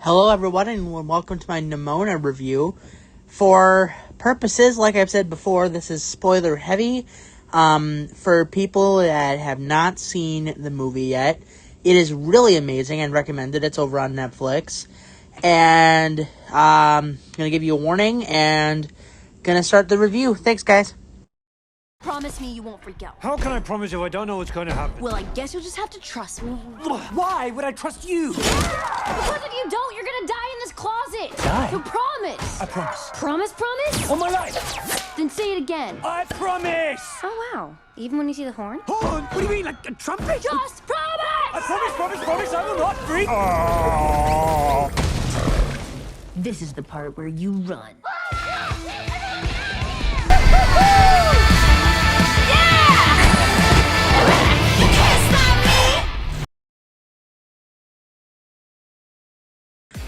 Hello everyone and welcome to my Nimona review. For purposes, like I've said before, this is spoiler heavy. For people that have not seen the movie yet, it is really amazing and recommended. It's over on Netflix. And I'm going to give you a warning and going to start the review. Thanks guys. Promise me you won't freak out. How can I promise if I don't know what's going to happen? Well, I guess you'll just have to trust me. Why would I trust you? Because if you don't, you're gonna die in this closet. Die? So promise. I promise. Promise? On my life. Then say it again. I promise. Oh, wow. Even when you see the horn? Horn? What do you mean, like a trumpet? Just promise! I promise, I will not freak. Oh. This is the part where you run.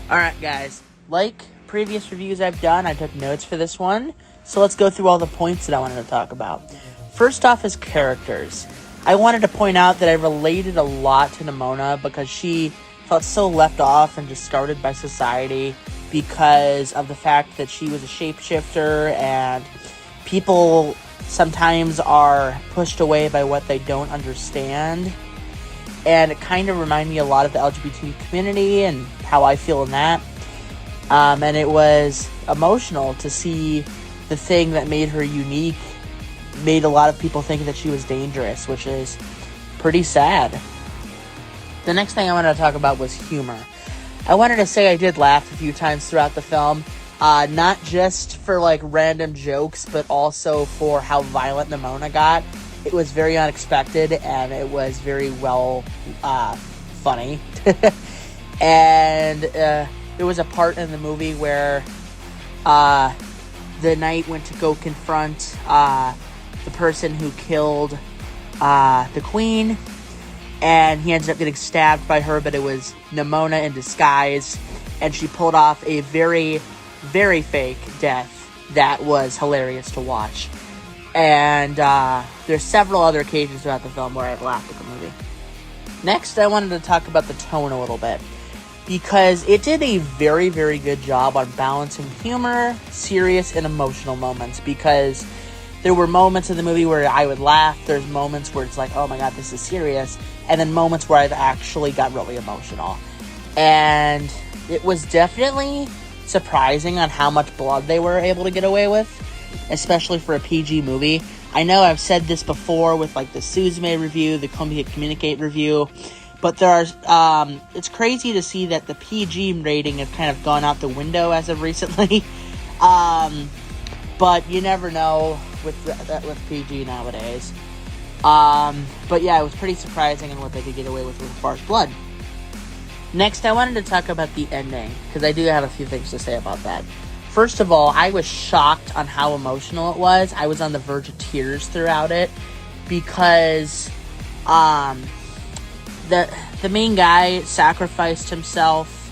Alright guys, like previous reviews I've done, I took notes for this one, so let's go through all the points that I wanted to talk about. First off is characters. I wanted to point out that I related a lot to Nimona because she felt so left off and discarded by society because of the fact that she was a shapeshifter and people sometimes are pushed away by what they don't understand. And it kind of reminded me a lot of the LGBT community and how I feel in that. And it was emotional to see the thing that made her unique, made a lot of people think that she was dangerous, which is pretty sad. The next thing I wanted to talk about was humor. I wanted to say I did laugh a few times throughout the film. Not just for like random jokes, but also for how violent Nimona got. It was very unexpected, and it was very well funny. And there was a part in the movie where the knight went to go confront the person who killed the queen, and he ended up getting stabbed by her, but it was Nimona in disguise, and she pulled off a very, very fake death that was hilarious to watch. And there's several other occasions throughout the film where I've laughed at the movie. Next, I wanted to talk about the tone a little bit, because it did a very, very good job on balancing humor, serious, and emotional moments, because there were moments in the movie where I would laugh, there's moments where it's like, oh my god, this is serious, and then moments where I've actually got really emotional. And it was definitely surprising on how much blood they were able to get away with, especially for a PG movie. I know I've said this before with like the Suzume review, the Communicate review, but there are, it's crazy to see that the PG rating has kind of gone out the window as of recently. But you never know with PG nowadays. But yeah, it was pretty surprising in what they could get away with as far as blood. Next, I wanted to talk about the ending, because I do have a few things to say about that. First of all, I was shocked on how emotional it was. I was on the verge of tears throughout it, because the main guy sacrificed himself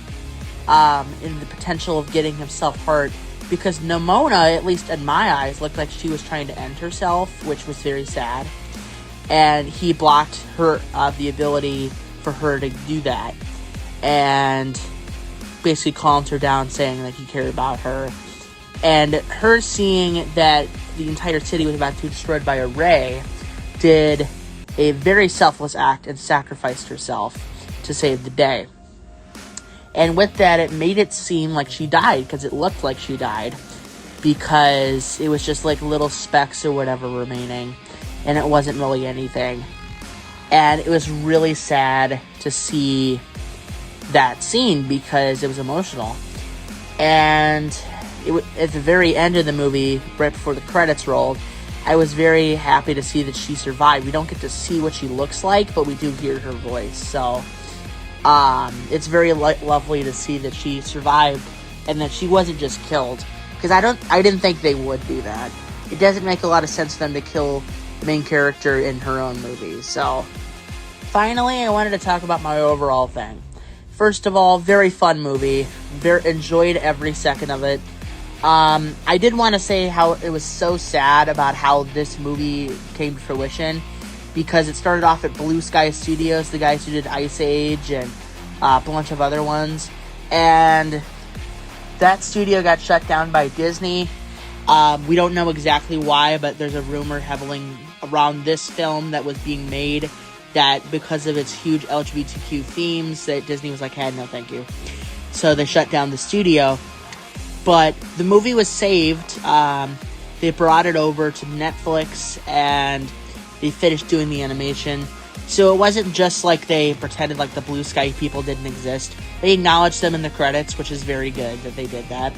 in the potential of getting himself hurt, because Nimona, at least in my eyes, looked like she was trying to end herself, which was very sad. And he blocked her the ability for her to do that, and basically calmed her down, saying that he cared about her. And her seeing that the entire city was about to be destroyed by a ray did a very selfless act and sacrificed herself to save the day. And with that, it made it seem like she died, because it looked like she died, because it was just like little specks or whatever remaining, and it wasn't really anything. And it was really sad to see that scene, because it was emotional. And at the very end of the movie, right before the credits rolled, I was very happy to see that she survived. We don't get to see what she looks like, but we do hear her voice. So it's very lovely to see that she survived and that she wasn't just killed, because I didn't think they would do that. It doesn't make a lot of sense for them to kill the main character in her own movie. So finally, I wanted to talk about my overall thing. First of all, very fun movie. Enjoyed every second of it. I did want to say how it was so sad about how this movie came to fruition, because it started off at Blue Sky Studios, the guys who did Ice Age and a bunch of other ones. And that studio got shut down by Disney. We don't know exactly why, but there's a rumor heavily around this film that was being made that because of its huge LGBTQ themes, that Disney was like, hey, no thank you. So they shut down the studio. But the movie was saved. They brought it over to Netflix, and they finished doing the animation. So it wasn't just like they pretended like the Blue Sky people didn't exist. They acknowledged them in the credits, which is very good that they did that.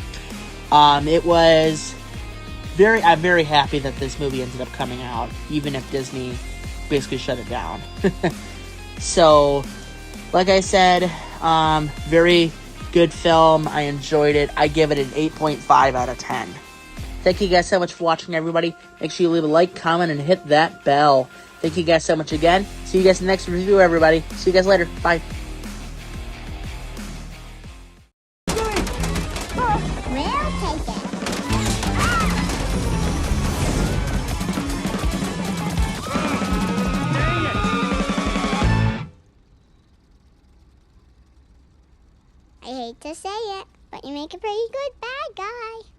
It was I'm very happy that this movie ended up coming out, even if Disney basically shut it down. So, like I said, very good film. I enjoyed it. I give it an 8.5 out of 10. Thank you guys so much for watching, everybody. Make sure you leave a like, comment, and hit that bell. Thank you guys so much again. See you guys in the next review, everybody. See you guys later. Bye. I hate to say it, but you make a pretty good bad guy.